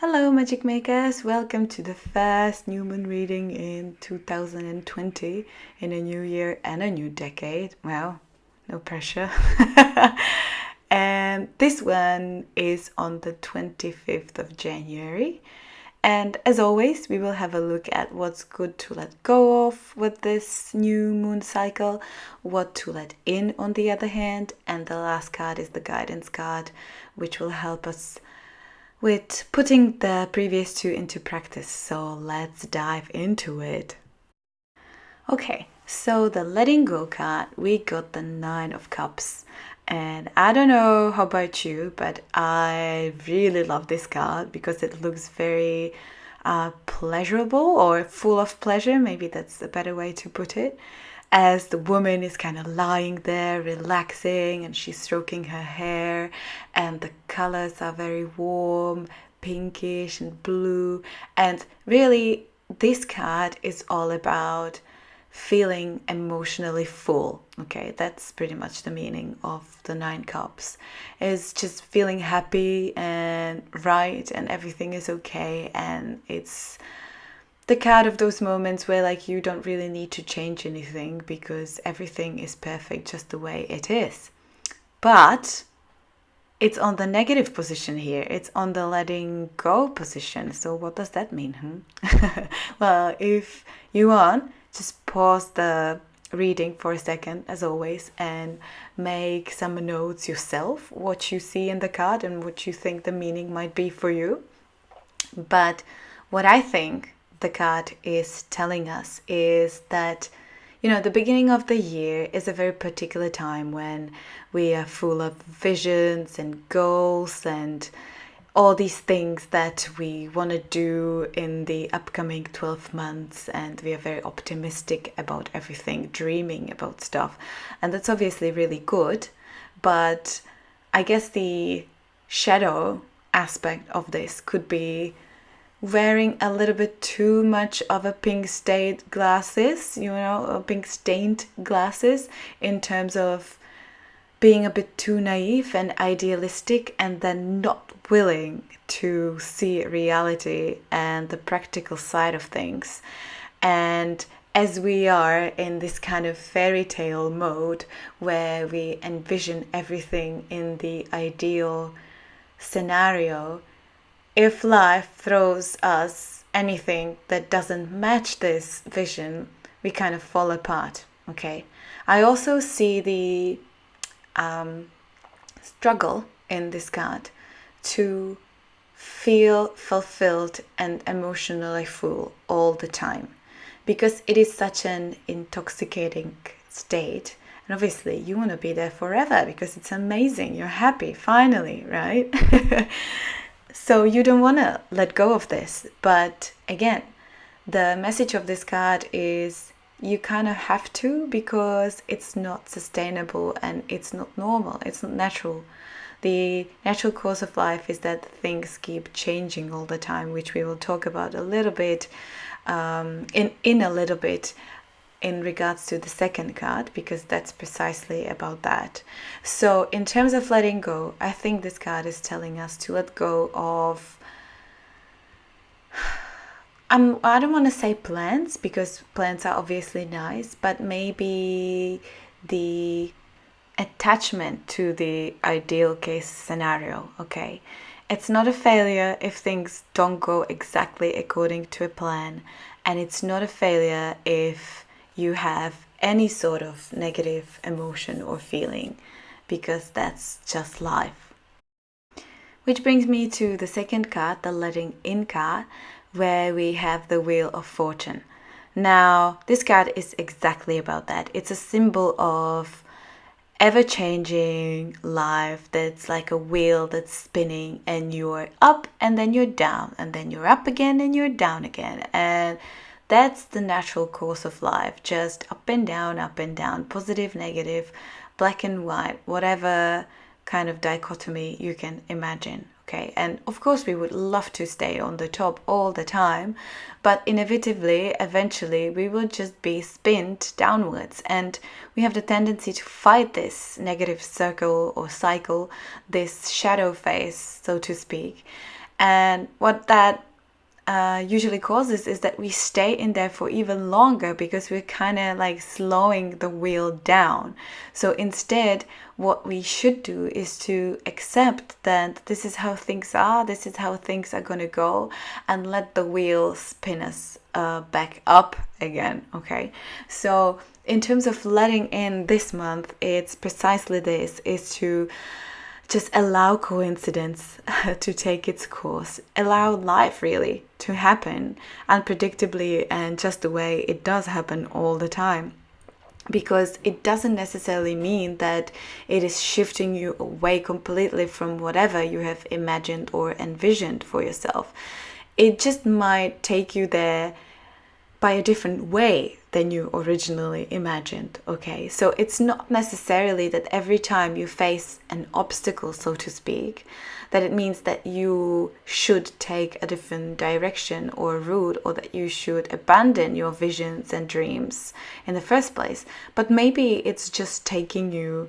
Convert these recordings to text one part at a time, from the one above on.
Hello, Magic Makers! Welcome to the first new moon reading in 2020 in a new year and a new decade. Well, no pressure. And this one is on the 25th of January. And as always, we will have a look at what's good to let go of with this new moon cycle, what to let in on the other hand, and the last card is the guidance card, which will help us with putting the previous two into practice. So let's dive into it. Okay, so the letting go card, we got the Nine of Cups. And I don't know how about you, but I really love this card because it looks very pleasurable or full of pleasure. Maybe that's a better way to put it. As the woman is kind of lying there, relaxing, and she's stroking her hair, and the colors are very warm, pinkish and blue. And really, this card is all about feeling emotionally full. Okay, that's pretty much the meaning of the Nine Cups. Is just feeling happy and right, and everything is okay, and it's the card of those moments where like you don't really need to change anything because everything is perfect just the way it is. But it's on the negative position here. It's on the letting go position. So what does that mean? Well, if you want, just pause the reading for a second, as always, and make some notes yourself, what you see in the card and what you think the meaning might be for you. But what I think the card is telling us is that, the beginning of the year is a very particular time when we are full of visions and goals and all these things that we want to do in the upcoming 12 months, and we are very optimistic about everything, dreaming about stuff. And that's obviously really good, but I guess the shadow aspect of this could be wearing a little bit too much of a pink stained glasses, pink stained glasses, in terms of being a bit too naive and idealistic, and then not willing to see reality and the practical side of things. And as we are in this kind of fairy tale mode where we envision everything in the ideal scenario, if life throws us anything that doesn't match this vision, we kind of fall apart, okay? I also see the struggle in this card to feel fulfilled and emotionally full all the time, because it is such an intoxicating state. And obviously you want to be there forever because it's amazing. You're happy, finally, right? So you don't want to let go of this. But again, the message of this card is you kind of have to, because it's not sustainable and it's not normal. It's not natural. The natural course of life is that things keep changing all the time, which we will talk about a little bit in a little bit in regards to the second card, because that's precisely about that. So in terms of letting go, I think this card is telling us to let go of I don't want to say plans, because plans are obviously nice, but maybe the attachment to the ideal case scenario, okay? It's not a failure if things don't go exactly according to a plan, and it's not a failure if you have any sort of negative emotion or feeling, because that's just life. Which brings me to the second card, the letting in card, where we have the Wheel of Fortune. Now, this card is exactly about that. It's a symbol of ever-changing life that's like a wheel that's spinning, and you're up and then you're down, and then you're up again and you're down again. And that's the natural course of life, just up and down, positive, negative, black and white, whatever kind of dichotomy you can imagine. Okay, and of course we would love to stay on the top all the time, but inevitably, eventually, we will just be spinned downwards, and we have the tendency to fight this negative circle or cycle, this shadow phase, so to speak. And what that usually causes is that we stay in there for even longer because we're kind of like slowing the wheel down. So instead, what we should do is to accept that this is how things are, this is how things are going to go, and let the wheel spin us back up again. Okay, so in terms of letting in this month, it's precisely this, is to just allow coincidence to take its course. Allow life really to happen unpredictably and just the way it does happen all the time. Because it doesn't necessarily mean that it is shifting you away completely from whatever you have imagined or envisioned for yourself. It just might take you there by a different way than you originally imagined. Okay, so it's not necessarily that every time you face an obstacle, so to speak, that it means that you should take a different direction or route, or that you should abandon your visions and dreams in the first place. But maybe it's just taking you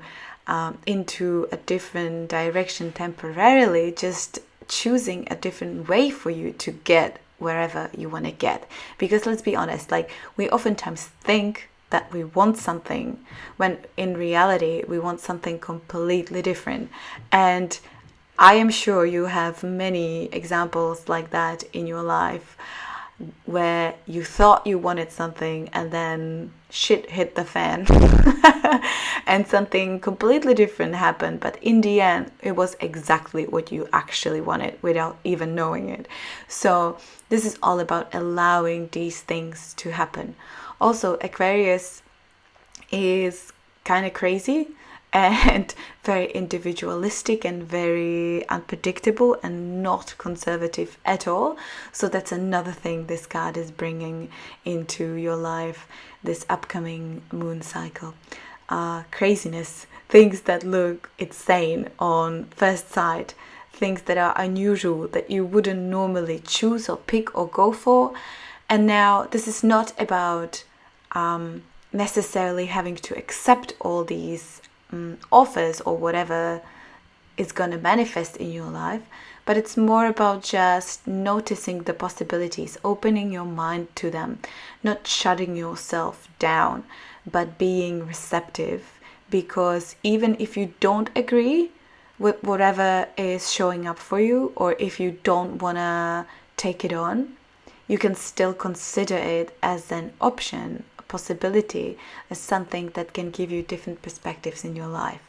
into a different direction temporarily, just choosing a different way for you to get wherever you want to get. Because let's be honest, like, we oftentimes think that we want something when in reality we want something completely different. And I am sure you have many examples like that in your life, where you thought you wanted something and then shit hit the fan and something completely different happened, but in the end it was exactly what you actually wanted without even knowing it. So this is all about allowing these things to happen. Also, Aquarius is kind of crazy and very individualistic and very unpredictable and not conservative at all. So that's another thing this card is bringing into your life this upcoming moon cycle. Craziness, things that look insane on first sight, things that are unusual that you wouldn't normally choose or pick or go for. And now this is not about necessarily having to accept all these offers or whatever is going to manifest in your life, but it's more about just noticing the possibilities, opening your mind to them, not shutting yourself down, but being receptive. Because even if you don't agree with whatever is showing up for you, or if you don't want to take it on, you can still consider it as an option, possibility, as something that can give you different perspectives in your life.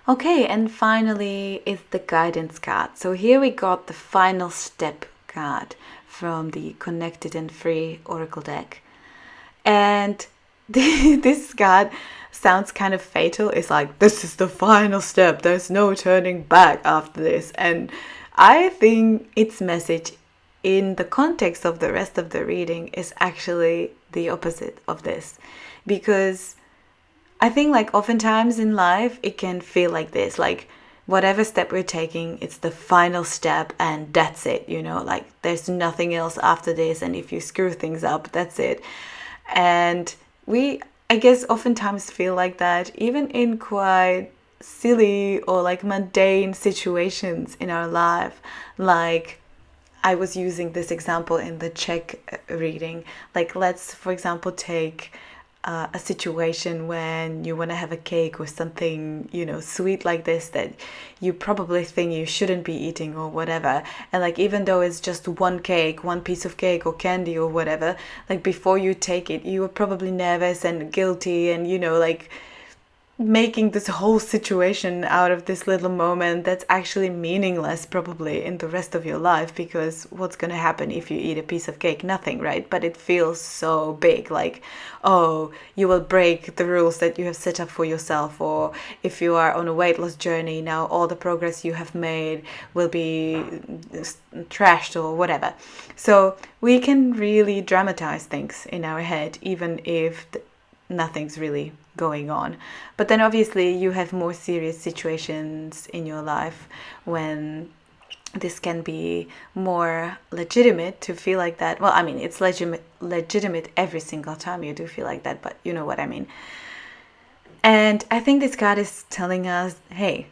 Okay, and finally is the guidance card. So here we got the final step card from the Connected and Free Oracle deck. And this card sounds kind of fatal. It's like, this is the final step, there's no turning back after this. And I think its message in the context of the rest of the reading is actually the opposite of this. Because I think, like, oftentimes in life it can feel like this, like whatever step we're taking, it's the final step and that's it, you know, like there's nothing else after this, and if you screw things up, that's it. And we, I guess, oftentimes feel like that even in quite silly or like mundane situations in our life. Like, I was using this example in the Czech reading. Like, let's, for example, take a situation when you want to have a cake or something, you know, sweet like this that you probably think you shouldn't be eating or whatever. And like, even though it's just one cake, one piece of cake or candy or whatever, like before you take it, you are probably nervous and guilty and, you know, like making this whole situation out of this little moment that's actually meaningless probably in the rest of your life, because what's going to happen if you eat a piece of cake? Nothing, right? But it feels so big, like, oh, you will break the rules that you have set up for yourself, or if you are on a weight loss journey, now all the progress you have made will be trashed or whatever. So we can really dramatize things in our head, even if nothing's really going on. But then obviously you have more serious situations in your life when this can be more legitimate to feel like that. Well, I mean, it's legitimate every single time you do feel like that, but you know what I mean. And I think this card is telling us, hey,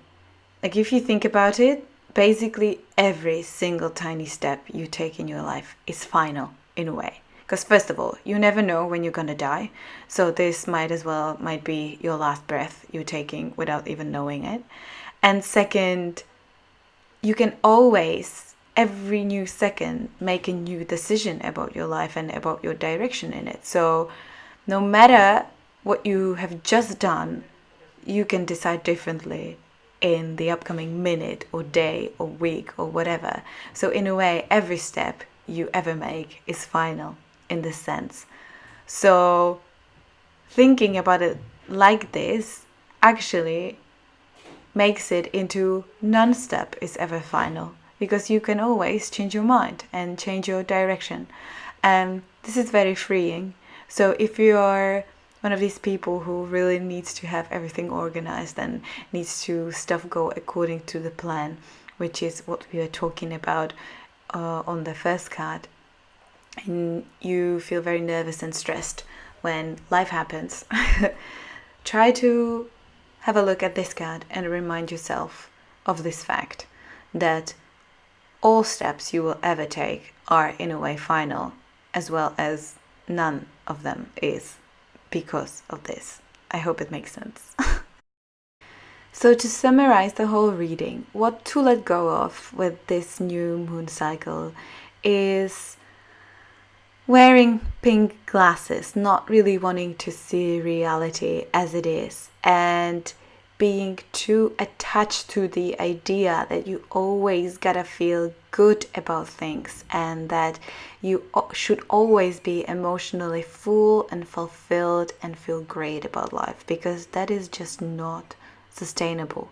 like, if you think about it, basically every single tiny step you take in your life is final in a way. Because first of all, you never know when you're gonna die. So this might be your last breath you're taking without even knowing it. And second, you can always, every new second, make a new decision about your life and about your direction in it. So no matter what you have just done, you can decide differently in the upcoming minute or day or week or whatever. So in a way, every step you ever make is final in this sense. So thinking about it like this actually makes it into none step is ever final, because you can always change your mind and change your direction. And this is very freeing. So if you are one of these people who really needs to have everything organized and needs to stuff go according to the plan, which is what we are talking about on the first card, and you feel very nervous and stressed when life happens, try to have a look at this card and remind yourself of this fact, that all steps you will ever take are in a way final, as well as none of them is because of this. I hope it makes sense. So to summarize the whole reading, what to let go of with this new moon cycle is wearing pink glasses, not really wanting to see reality as it is, and being too attached to the idea that you always gotta feel good about things and that you should always be emotionally full and fulfilled and feel great about life, because that is just not sustainable.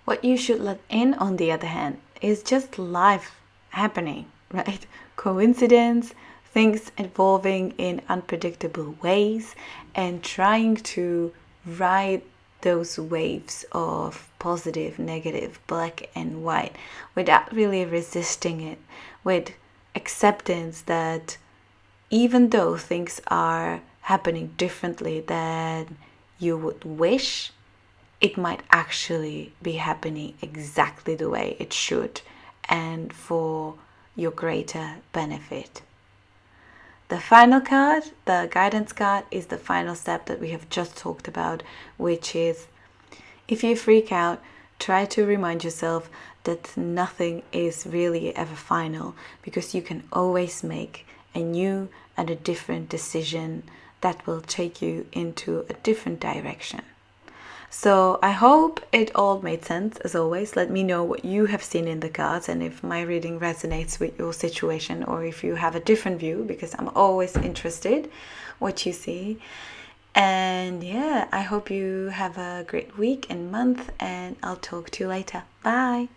What you should let in, on the other hand, is just life happening, right? Coincidence, things evolving in unpredictable ways, and trying to ride those waves of positive, negative, black and white without really resisting it, with acceptance that even though things are happening differently than you would wish, it might actually be happening exactly the way it should and for your greater benefit. The final card, the guidance card, is the final step that we have just talked about, which is, if you freak out, try to remind yourself that nothing is really ever final, because you can always make a new and a different decision that will take you into a different direction. So I hope it all made sense. As always, let me know what you have seen in the cards and if my reading resonates with your situation, or if you have a different view, because I'm always interested what you see. And yeah, I hope you have a great week and month, and I'll talk to you later. Bye.